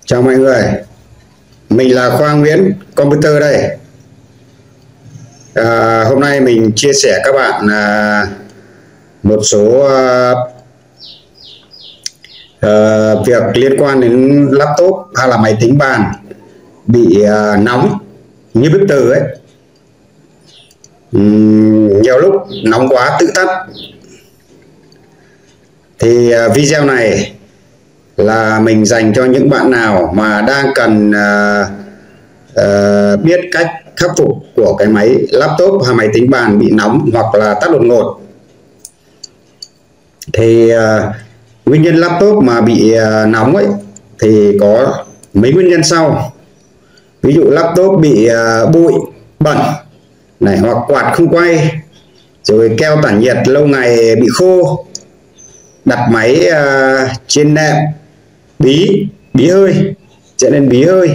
Chào mọi người, mình là Khoa Nguyễn Computer đây. Hôm nay mình chia sẻ các bạn một số việc liên quan đến laptop hay là máy tính bàn bị nóng như bếp từ ấy. Nhiều lúc nóng quá tự tắt. Thì video này là mình dành cho những bạn nào mà đang cần biết cách khắc phục của cái máy laptop hay máy tính bàn bị nóng hoặc là tắt đột ngột. Thì nguyên nhân laptop mà bị nóng ấy thì có mấy nguyên nhân sau. Ví dụ laptop bị bụi bẩn này, hoặc quạt không quay, rồi keo tản nhiệt lâu ngày bị khô, đặt máy trên nệm bí hơi, dẫn đến bí hơi,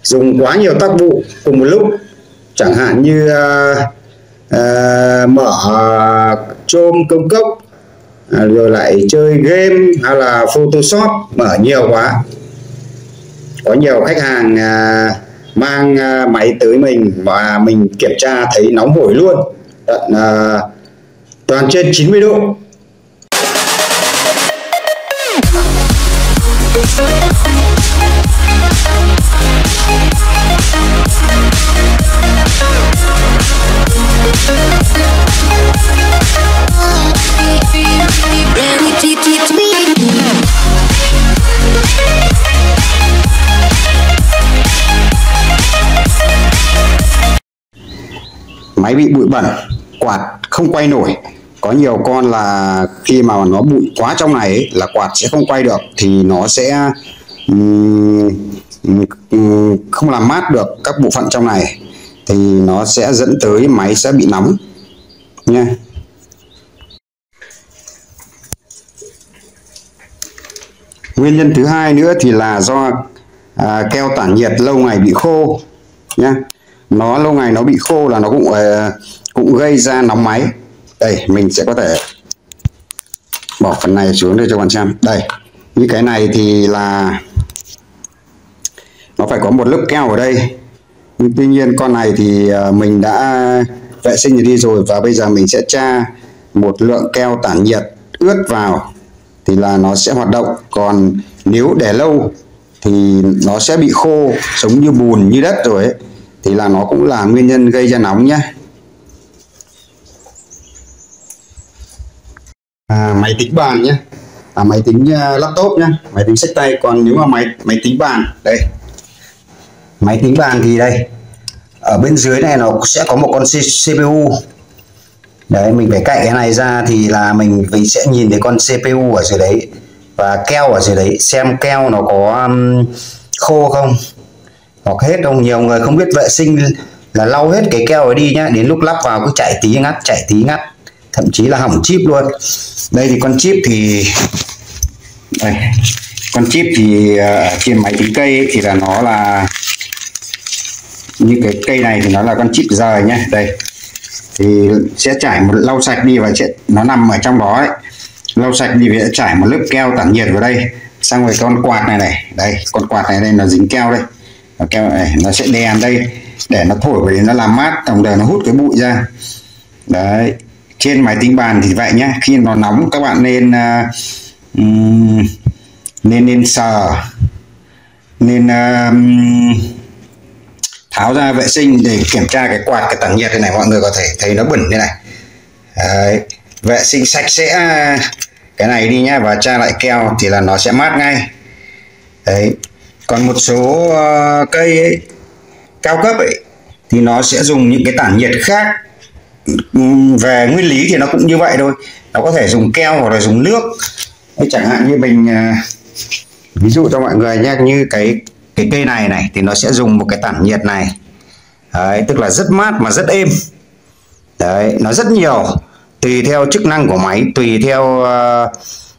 dùng quá nhiều tác vụ cùng một lúc, chẳng hạn như mở Chrome công cốc, rồi lại chơi game hay là Photoshop mở nhiều quá. Có nhiều khách hàng mang máy tới mình và mình kiểm tra thấy nóng hổi luôn, toàn trên 90 độ. Máy bị bụi bẩn, quạt không quay nổi. Có nhiều con là khi mà nó bụi quá trong này ấy, là quạt sẽ không quay được, thì nó sẽ không làm mát được các bộ phận trong này, thì nó sẽ dẫn tới máy sẽ bị nóng nha. Nguyên nhân thứ hai nữa thì là do keo tản nhiệt lâu ngày bị khô nha. Nó lâu ngày nó bị khô là nó cũng gây ra nóng máy. Đây, mình sẽ có thể bỏ phần này xuống để cho bạn xem. Đây, như cái này thì là nó phải có một lớp keo ở đây. Nhưng tuy nhiên con này thì mình đã vệ sinh đi rồi, và bây giờ mình sẽ tra một lượng keo tản nhiệt ướt vào thì là nó sẽ hoạt động. Còn nếu để lâu thì nó sẽ bị khô, giống như bùn như đất rồi ấy, thì là nó cũng là nguyên nhân gây ra nóng nhé. Máy tính bàn nhé, máy tính laptop nhé, máy tính xách tay. Còn nếu mà máy tính bàn đây, máy tính bàn thì đây, ở bên dưới này nó sẽ có một con CPU. Đấy, mình phải cạy cái này ra thì là mình sẽ nhìn thấy con CPU ở dưới đấy và keo ở dưới đấy, xem keo nó có khô không hoặc hết không. Nhiều người không biết vệ sinh là lau hết cái keo ấy đi nhá, đến lúc lắp vào cứ chạy tí ngắt, thậm chí là hỏng chip luôn. Đây thì con chip thì đây, con chip thì trên máy tính cây ấy, thì là nó là như cái cây này thì nó là con chip rời nhé. Đây thì sẽ trải một lau sạch đi, và nó nằm ở trong đó ấy, lau sạch đi và trải một lớp keo tản nhiệt vào đây. Xong rồi con quạt này đây, con quạt này đây nó dính keo đây, keo này nó sẽ đè đây để nó thổi vào đến, nó làm mát, đồng thời nó hút cái bụi ra. Đấy, trên máy tính bàn thì vậy nhá, khi nó nóng các bạn nên sờ, nên tháo ra vệ sinh để kiểm tra cái quạt, cái tản nhiệt này này. Mọi người có thể thấy nó bẩn thế này. Đấy, vệ sinh sạch sẽ cái này đi nhá, và tra lại keo thì là nó sẽ mát ngay. Đấy, còn một số cây ấy, cao cấp ấy, thì nó sẽ dùng những cái tản nhiệt khác. Về nguyên lý thì nó cũng như vậy thôi, nó có thể dùng keo hoặc là dùng nước. Đấy, chẳng hạn như mình ví dụ cho mọi người nhé, như cái cây này thì nó sẽ dùng một cái tản nhiệt này. Đấy, tức là rất mát mà rất êm. Đấy, nó rất nhiều, tùy theo chức năng của máy, tùy theo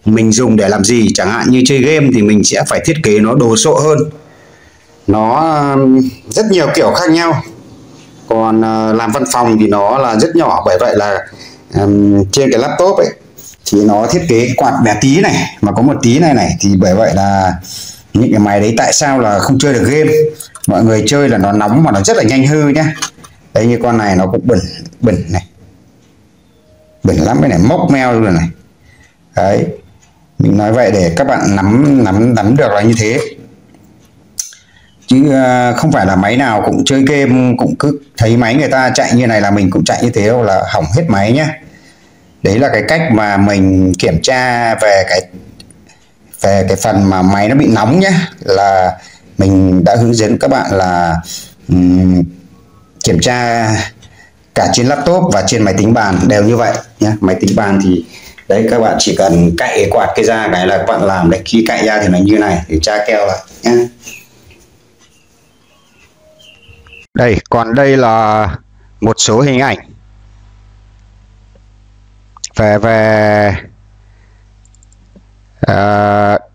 mình dùng để làm gì. Chẳng hạn như chơi game thì mình sẽ phải thiết kế nó đồ sộ hơn, nó rất nhiều kiểu khác nhau. Còn làm văn phòng thì nó là rất nhỏ. Bởi vậy là trên cái laptop ấy thì nó thiết kế quạt bé tí này, mà có một tí này thì bởi vậy là những cái máy đấy tại sao là không chơi được game. Mọi người chơi là nó nóng mà nó rất là nhanh hư nhá. Đấy, như con này nó cũng bẩn này, bẩn lắm, cái này mốc meo luôn này. Đấy, mình nói vậy để các bạn nắm được là như thế, chứ không phải là máy nào cũng chơi game cũng cứ thấy máy người ta chạy như này là mình cũng chạy như thế đâu, là hỏng hết máy nhá. Đấy là cái cách mà mình kiểm tra về cái phần mà máy nó bị nóng nhé, là mình đã hướng dẫn các bạn là kiểm tra cả trên laptop và trên máy tính bàn đều như vậy nhé. Máy tính bàn thì đấy, các bạn chỉ cần cạy cái quạt cái ra cái là các bạn làm đấy, khi cạy ra thì nó như này thì tra keo lại nhé. Đây, còn đây là một số hình ảnh về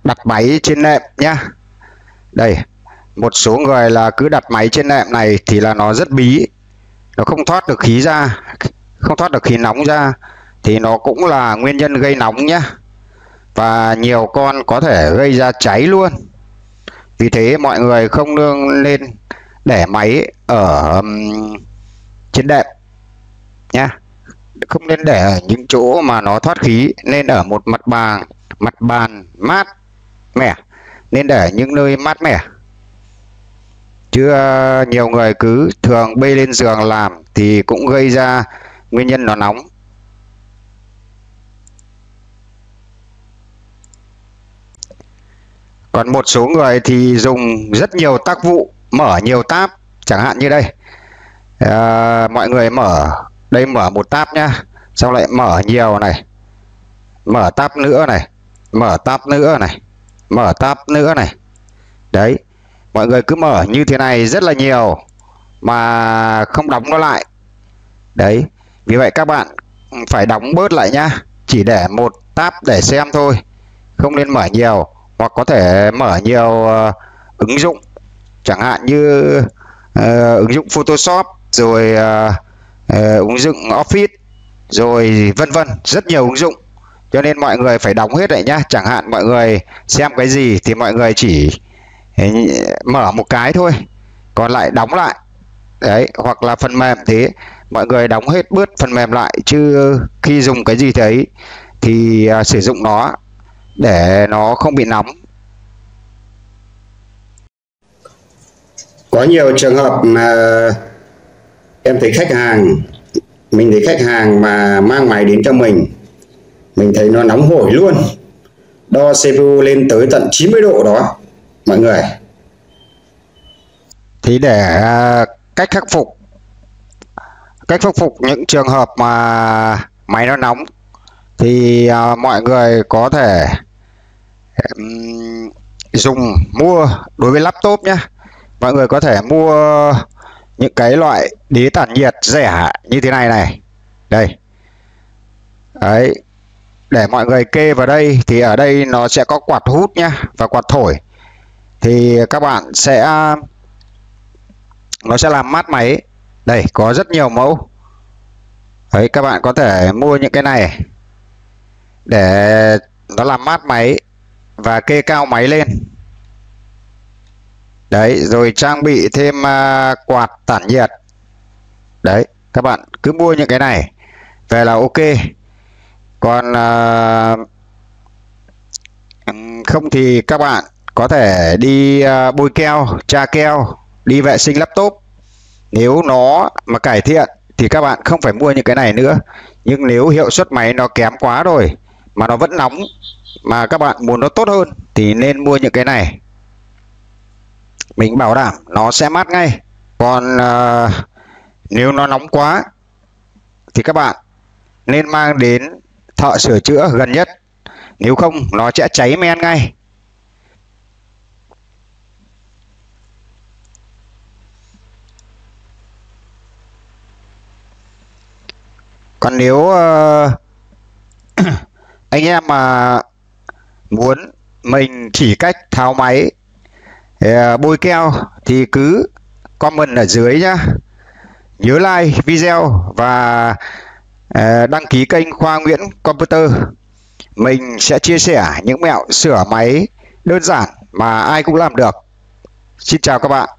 đặt máy trên nệm nhá. Đây, một số người là cứ đặt máy trên nệm này thì là nó rất bí, nó không thoát được khí ra, không thoát được khí nóng ra, thì nó cũng là nguyên nhân gây nóng nhá. Và nhiều con có thể gây ra cháy luôn. Vì thế mọi người không nên để máy ở trên đệm nhá, không nên để ở những chỗ mà nó thoát khí, nên ở một mặt bàn mát mẻ, nên để những nơi mát mẻ. Chứ nhiều người cứ thường bê lên giường làm thì cũng gây ra nguyên nhân nó nóng. Còn một số người thì dùng rất nhiều tác vụ, mở nhiều tab, chẳng hạn như đây. Mọi người mở đây, mở một tab nhá, xong lại mở nhiều này, mở tab nữa này, mở tab nữa này, mở tab nữa này. Đấy, mọi người cứ mở như thế này rất là nhiều mà không đóng nó lại. Đấy, vì vậy các bạn phải đóng bớt lại nhá, chỉ để một tab để xem thôi, không nên mở nhiều. Hoặc có thể mở nhiều ứng dụng, chẳng hạn như ứng dụng Photoshop, rồi ứng dụng Office, rồi vân vân, rất nhiều ứng dụng. Cho nên mọi người phải đóng hết lại nhá. Chẳng hạn mọi người xem cái gì thì mọi người chỉ mở một cái thôi, còn lại đóng lại. Đấy, hoặc là phần mềm thế, mọi người đóng hết bớt phần mềm lại, chứ khi dùng cái gì đấy thì sử dụng nó để nó không bị nóng. Có nhiều trường hợp mà em thấy mình thấy khách hàng mà mang máy đến cho mình thấy nó nóng hổi luôn, đo CPU lên tới tận 90 độ đó mọi người. Thì để cách khắc phục những trường hợp mà máy nó nóng thì mọi người có thể mua đối với laptop nhé. Mọi người có thể mua những cái loại đế tản nhiệt rẻ như thế này này. Đây. Đấy. Để mọi người kê vào đây thì ở đây nó sẽ có quạt hút nhá và quạt thổi. Thì các bạn nó sẽ làm mát máy. Đây, có rất nhiều mẫu. Đấy, các bạn có thể mua những cái này để nó làm mát máy và kê cao máy lên. Đấy, rồi trang bị thêm quạt tản nhiệt. Đấy, các bạn cứ mua những cái này về là ok. Còn không thì các bạn có thể đi bôi keo, tra keo, đi vệ sinh laptop. Nếu nó mà cải thiện thì các bạn không phải mua những cái này nữa. Nhưng nếu hiệu suất máy nó kém quá rồi mà nó vẫn nóng, mà các bạn muốn nó tốt hơn thì nên mua những cái này. Mình bảo đảm nó sẽ mát ngay. Còn nếu nó nóng quá thì các bạn nên mang đến thợ sửa chữa gần nhất, nếu không nó sẽ cháy men ngay. Còn nếu anh em mà muốn mình chỉ cách tháo máy, bôi keo thì cứ comment ở dưới nhá. Nhớ like video và đăng ký kênh Khoa Nguyễn Computer. Mình sẽ chia sẻ những mẹo sửa máy đơn giản mà ai cũng làm được. Xin chào các bạn.